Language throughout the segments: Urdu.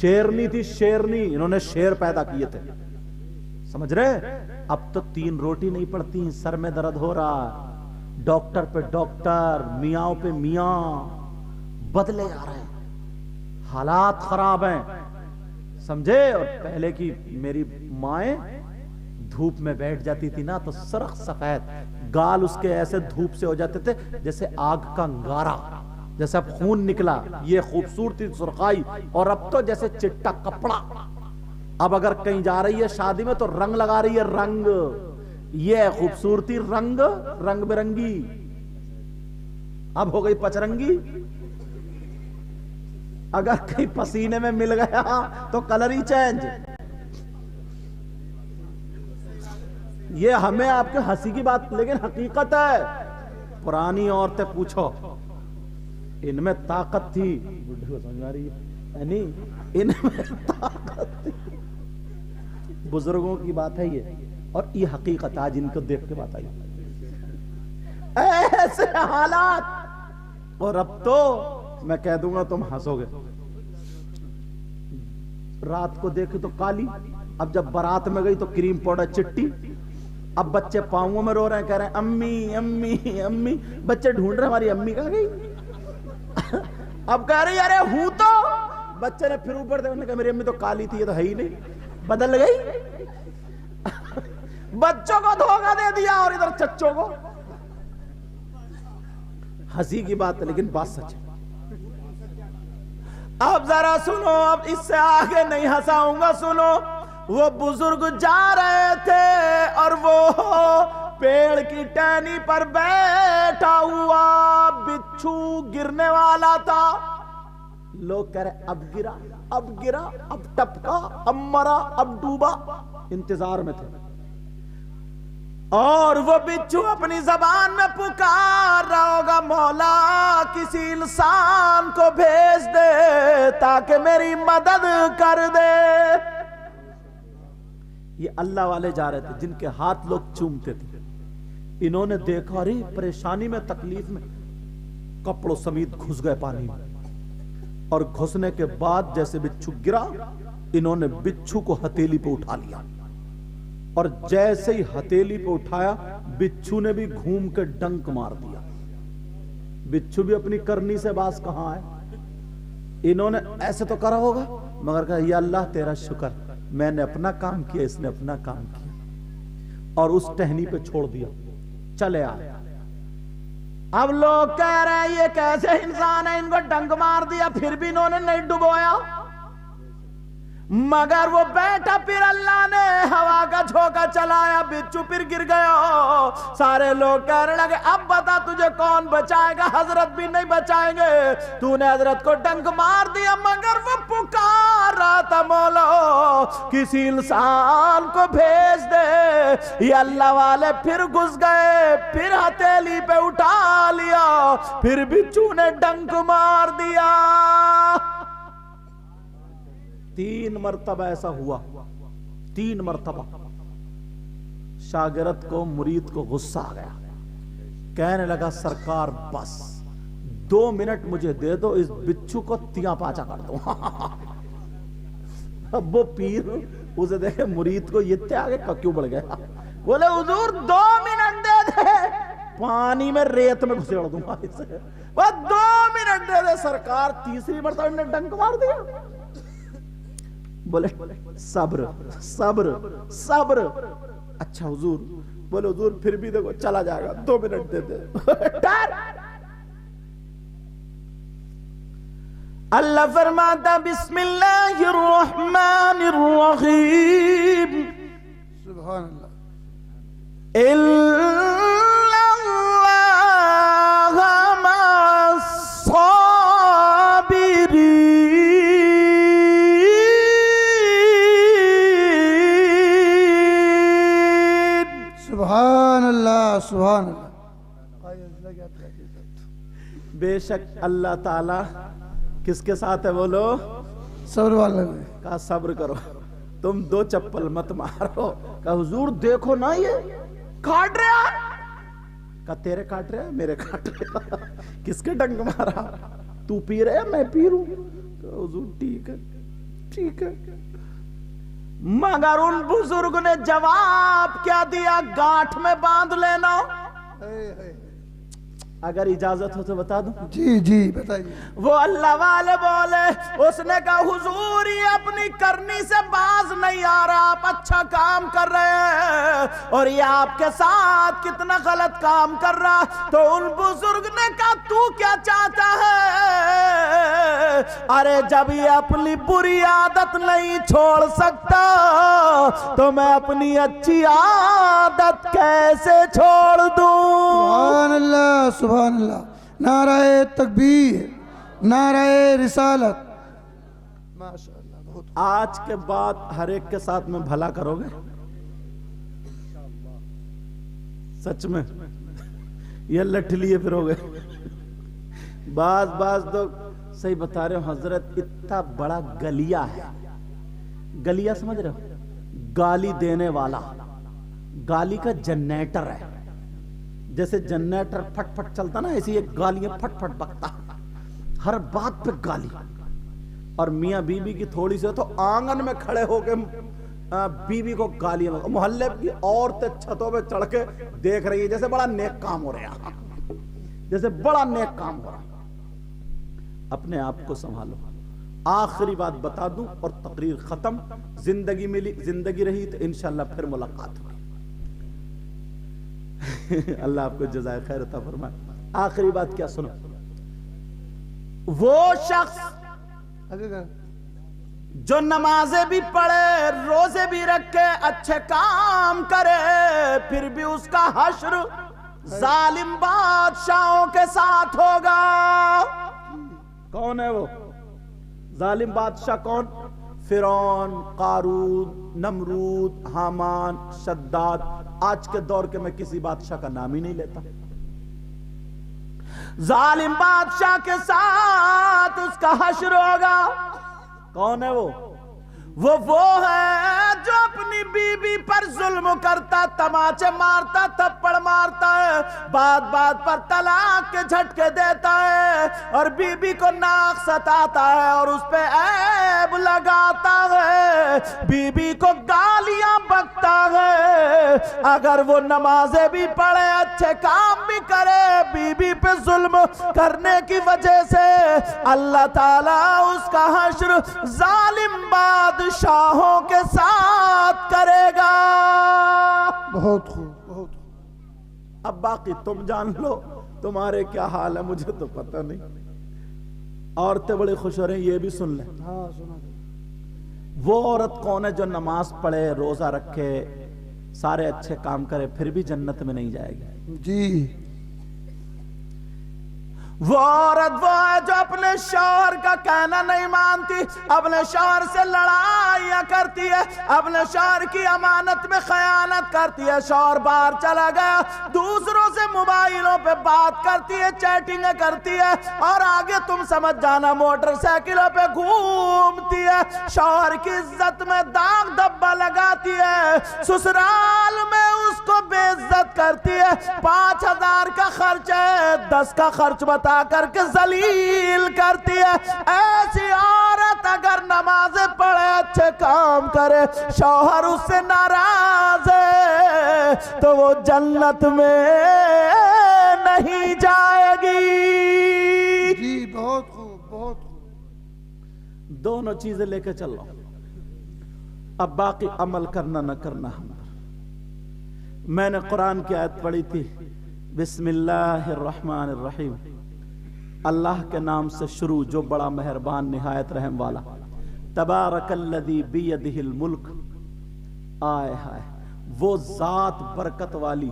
شیرنی تھی شیرنی، انہوں نے شیر پیدا کیے تھے، سمجھ رہے؟ اب تو 3 روٹی نہیں پڑتی، سر میں درد ہو رہا، ڈاکٹر پہ ڈاکٹر، میاں پہ میاں، بدلے آ رہے ہیں، حالات خراب ہیں، سمجھے؟ اور پہلے کی میری مائیں دھوپ میں بیٹھ جاتی تھی نا تو سرخ سفید گال اس کے ایسے دھوپ سے ہو جاتے تھے جیسے آگ کا انگارہ، جیسے اب خون نکلا، یہ خوبصورتی سرخائی، اور اب تو جیسے چٹا کپڑا۔ اب اگر کہیں جا رہی ہے شادی میں تو رنگ لگا رہی ہے، رنگ، یہ خوبصورتی، رنگ رنگ برنگی، اب ہو گئی پچرنگی۔ اگر کہیں پسینے میں مل گیا تو کلر ہی چینج۔ یہ ہمیں آپ کے ہنسی کی بات، لیکن حقیقت ہے۔ پرانی عورتیں پوچھو، ان میں طاقت تھی، بڈھے کو سمجھ آ رہی ہے نہیں، ان میں طاقت تھی، بزرگوں کی بات ہے یہ، اور یہ حقیقت آج ان کو دیکھ کے بات آئی، ایسے حالات۔ اور اب تو میں کہہ دوں گا تم ہنسو گے، رات کو دیکھے تو کالی، اب جب بارات میں گئی تو کریم پاؤڈر چٹی۔ اب بچے پاؤں میں رو رہے ہیں، کہہ رہے ہیں امی امی امی، بچے ڈھونڈ رہے ہماری امی کہاں گئی۔ اب کہہ رہی ارے ہوں تو، بچے نے پھر اوپر دیکھا، کہا میری امی تو کالی تھی، یہ تو ہے ہی نہیں، بدل گئی۔ بچوں کو دھوکہ دے دیا اور ادھر چچوں کو۔ ہنسی کی بات ہے لیکن بات سچ ہے۔ اب ذرا سنو، اب اس سے آگے نہیں ہنساؤں گا، سنو۔ وہ بزرگ جا رہے تھے اور وہ پیڑ کی ٹہنی پر بیٹھا ہوا بچھو گرنے والا تھا۔ لوگ کہہ رہے اب گرا، اب گرا، اب ٹپکا، اب مرا، اب ڈوبا، انتظار میں تھے۔ اور وہ بچھو اپنی زبان میں پکار رہا ہوگا، مولا کسی انسان کو بھیج دے تاکہ میری مدد کر دے۔ یہ اللہ والے جا رہے تھے جن کے ہاتھ لوگ چومتے تھے، انہوں نے دیکھا ارے پریشانی میں، تکلیف میں، کپڑوں سمیت گھس گئے پانی میں، اور گھسنے کے بعد جیسے بچھو گرا، انہوں نے بچھو کو ہتھیلی پہ اٹھا لیا، اور جیسے ہی ہتھیلی پہ اٹھایا بچھو نے بھی گھوم کے ڈنک مار دیا۔ بچھو بھی اپنی کرنی سے باز کہاں ہے، انہوں نے ایسے تو کرا ہوگا مگر کہا یا اللہ تیرا شکر، میں نے اپنا کام کیا، اس نے اپنا کام کیا، اور اس ٹہنی پہ چھوڑ دیا، چلے آئے۔ اب لوگ کہہ رہے ہیں یہ کیسے انسان ہے، ان کو ڈنک مار دیا پھر بھی انہوں نے نہیں ڈبویا، مگر وہ بیٹھا، پھر اللہ نے ہوا کا جھونکا چلایا، بچھو پھر گر گیا۔ سارے لوگ کہنے لگے اب بتا تجھے کون بچائے گا، حضرت بھی نہیں بچائیں گے، تو نے حضرت کو ڈنک مار دیا۔ مگر وہ پکار رہا تھا مولا کسی انسان کو بھیج دے۔ یہ اللہ والے پھر گھس گئے، پھر ہتھیلی پہ اٹھا لیا، پھر بچھو نے ڈنک مار دیا۔ 3 مرتبہ ایسا ہوا، 3 مرتبہ۔ شاگرد کو، مرید کو غصہ آ گیا، کہنے لگا سرکار بس 2 منٹ مجھے دے دو، اس بچھو کو تیاں پاچا کر دو۔ اب وہ پیر اسے دیکھے مرید کو یہ تے آگے کیوں بڑھ گیا، بولے حضور 2 منٹ دے دے، پانی میں ریت میں گھسیڑ دوں گا اسے، وہ 2 منٹ دے دے۔ سرکار تیسری مرتبہ نے ڈنک مار دیا، بولے صبر صبر صبر۔ اچھا حضور، بولے حضور پھر بھی دیکھو چلا جائے گا، 2 منٹ دے دے۔ اللہ فرماتا بسم اللہ الرحمن الرحیم، سبحان اللہ، سبحان اللہ، سبحان اللہ۔ بے شک اللہ تعالی کس کے ساتھ ہے، بولو صبر والا ہے۔ کہا صبر کرو، تم 2 چپل مت مارو۔ کہا حضور دیکھو نا یہ کاٹ رہا، کہا تیرے کاٹ رہا میرے کاٹ رہا، کس کے ڈنک مارا، تو پی رہے میں پی رہوں۔ کہا حضور ٹھیک ہے، ٹھیک ہے. مگر ان بزرگ نے جواب کیا دیا؟ گانٹھ میں باندھ لینا. اگر اجازت ہو تو بتا دوں. جی جی بتائیے. وہ اللہ والے بولے. اس نے کہا حضور یہ اپنی کرنی سے باز نہیں آ رہا, آپ اچھا کام کر رہے ہیں اور یہ آپ کے ساتھ کتنا غلط کام کر رہا. تو ان بزرگ نے کہا تو کیا چاہتا ہے؟ ارے جب یہ اپنی بری عادت نہیں چھوڑ سکتا تو میں اپنی اچھی عادت کیسے چھوڑ دوں؟ سبحان اللہ سبحان اللہ. نعرہ تکبیر, نعرہ رسالت. ماشاء اللہ. بہت آج کے بعد ہر ایک کے ساتھ میں بھلا کرو گے سچ میں؟ یہ لٹھ لیے پھرو گے. بعض تو صحیح بتا رہے ہو حضرت, اتنا بڑا گلیا ہے. گلیا سمجھ رہے ہو؟ گالی دینے والا, گالی کا جنریٹر ہے. جیسے جنریٹر پھٹ پھٹ چلتا نا, ایسی ایک گالیاں پھٹ پھٹ بکتا, ہر بات پہ گالی. اور میاں بیوی کی تھوڑی سی تو آنگن میں کھڑے ہو کے بیوی کو گالیاں. محلے کی عورتیں چھتوں پہ چڑھ کے دیکھ رہی ہے جیسے بڑا نیک کام ہو رہا, جیسے بڑا نیک کام ہو رہا. اپنے آپ کو سنبھالو. آخری بات بتا دوں اور تقریر ختم. زندگی ملی, زندگی رہی تو انشاءاللہ پھر ملاقات ہوگی. اللہ آپ کو جزائے خیر عطا فرمائے. آخری بات کیا سنو, وہ شخص جو نمازیں بھی پڑھے, روزے بھی رکھے, اچھے کام کرے, پھر بھی اس کا حشر ظالم بادشاہوں کے ساتھ ہوگا. کون ہے وہ ظالم بادشاہ؟ کون؟ فرعون, قارون, نمرود, حامان, شداد. آج کے دور کے میں کسی بادشاہ کا نام ہی نہیں لیتا. ظالم بادشاہ کے ساتھ اس کا حشر ہوگا. کون ہے وہ؟ وہ ہے جو اپنی بیوی پر ظلم کرتا, تماچے مارتا, تھپڑ مارتا ہے, بات بات پر طلاق کے جھٹکے دیتا ہے اور بیوی کو ناک ستاتا ہے اور اس پہ عیب لگاتا ہے, بیوی کو گالیاں بکتا ہے. اگر وہ نمازیں بھی پڑھے, اچھے کام بھی کرے, بیوی پہ ظلم کرنے کی وجہ سے اللہ تعالیٰ اس کا حشر ظالم بادشاہوں کے ساتھ کرے گا. بہت خوب بہت خوب. اب باقی تم جان لو تمہارے کیا حال ہے, مجھے تو پتہ نہیں. عورتیں بڑی خوش ہو رہی ہیں, یہ بھی سن لیں. ہاں سنا. وہ عورت کون ہے جو نماز پڑھے, روزہ رکھے, سارے اچھے کام کرے, پھر بھی جنت میں نہیں جائے گی؟ جی. وہ عورت وہ ہے جو اپنے شوہر کا کہنا نہیں مانتی, اپنے شوہر سے لڑائیاں کرتی ہے, اپنے شوہر کی امانت میں خیانت کرتی ہے. شوہر باہر چلا گیا, دوسروں سے موبائلوں پہ بات کرتی ہے, چیٹنگیں کرتی ہے, اور آگے تم سمجھ جانا موٹر سائیکلوں پہ گھومتی ہے. شوہر کی عزت میں داغ دھبا لگاتی ہے, سسرال میں اس کو بے عزت کرتی ہے. 5000 کا خرچ ہے, 10 کا خرچ بتا کر کے ذلیل کرتی ہے. ایسی عورت اگر نمازیں پڑھے, اچھے کام کرے, شوہر اس سے ناراض ہے تو وہ جنت میں نہیں جائے گی. جی بہت خوب بہت خوب. دونوں چیزیں لے کے چل رہا ہوں. اب باقی عمل کرنا نہ کرنا ہمارا. میں نے قرآن کی آیت پڑھی تھی, بسم اللہ الرحمن الرحیم, اللہ کے نام سے شروع جو بڑا مہربان نہایت رحم والا. تبارک الذی بیدہ الملک, آئے ہائے وہ ذات برکت والی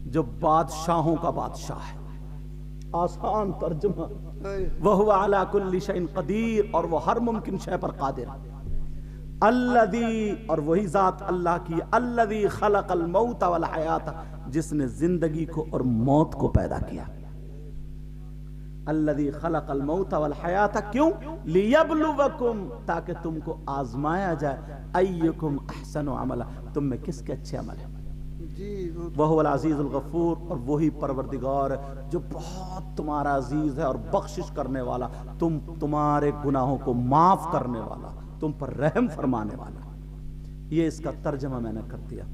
جو بادشاہوں کا بادشاہ ہے. آسان ترجمہ, وہو علی کل شیء قدیر, اور وہ ہر ممکن شے پر قادر ہے. الذی, اور وہی ذات اللہ کی, الذی خلق الموت والحیات, جس نے زندگی کو اور موت کو پیدا کیا. الذی خلق الموت والحیات, کیوں؟ لیبلوکم, تاکہ تم کو آزمایا جائے, ایکم احسن عملا, تم میں کس کے اچھے عمل ہیں. وہو العزیز الغفور, اور وہی پروردگار ہے جو بہت تمہارا عزیز ہے اور بخشش کرنے والا, تمہارے گناہوں کو معاف کرنے والا. تم پر رحم فرمانے والا. یہ اس کا ترجمہ میں نے کر دیا.